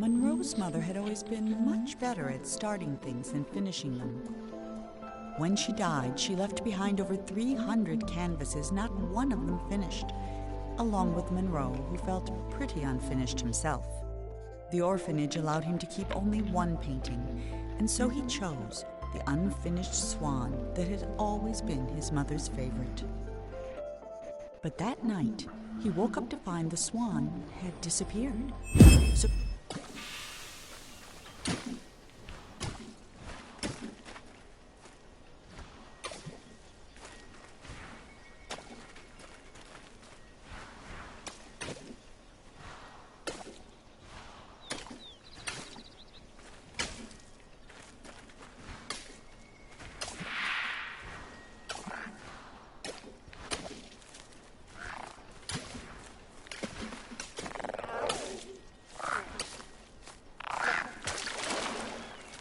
Monroe's mother had always been much better at starting things than finishing them. When she died, she left behind over 300 canvases, not one of them finished, along with Monroe, who felt pretty unfinished himself. The orphanage allowed him to keep only one painting, and so he chose the unfinished swan that had always been his mother's favorite. But that night, he woke up to find the swan had disappeared. So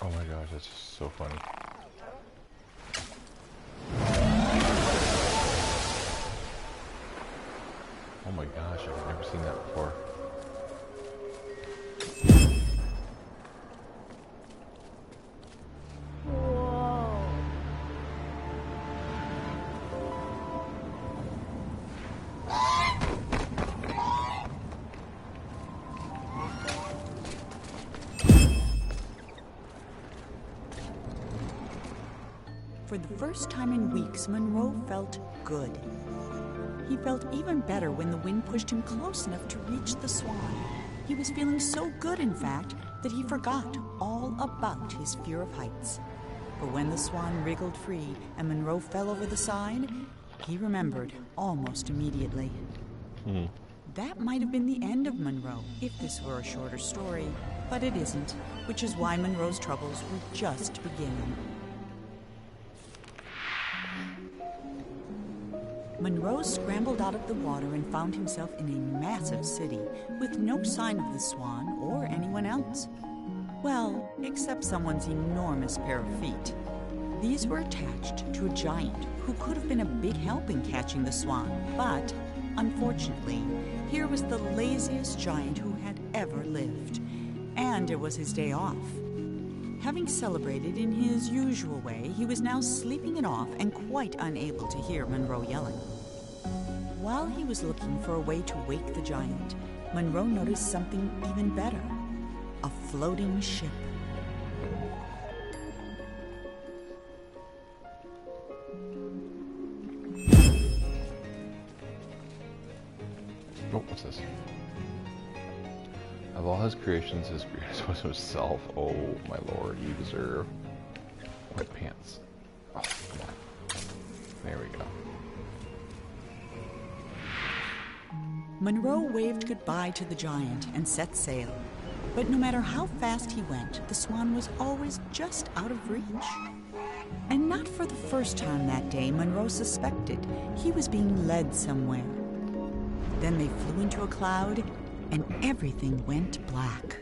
Oh my gosh, that's just so funny. Oh my gosh, I've never seen that before. for the first time in weeks, Monroe felt good. He felt even better when the wind pushed him close enough to reach the swan. He was feeling so good, in fact, that he forgot all about his fear of heights. But when the swan wriggled free and Monroe fell over the side, he remembered almost immediately. That might have been the end of Monroe, if this were a shorter story, but it isn't, which is why Monroe's troubles were just beginning. Monroe scrambled out of the water and found himself in a massive city with no sign of the swan or anyone else. Well, except someone's enormous pair of feet. These were attached to a giant who could have been a big help in catching the swan, but unfortunately, here was the laziest giant who had ever lived, and it was his day off. Having celebrated in his usual way, he was now sleeping it off and quite unable to hear Monroe yelling. While he was looking for a way to wake the giant, Monroe noticed something even better: a floating ship. Oh, what's this? Of all his creations, his greatest was himself. Oh my lord, you deserve wet pants. Oh, come on. There we go. Monroe waved goodbye to the giant and set sail. But no matter how fast he went, the swan was always just out of reach. And not for the first time that day, Monroe suspected he was being led somewhere. Then they flew into a cloud, and everything went black.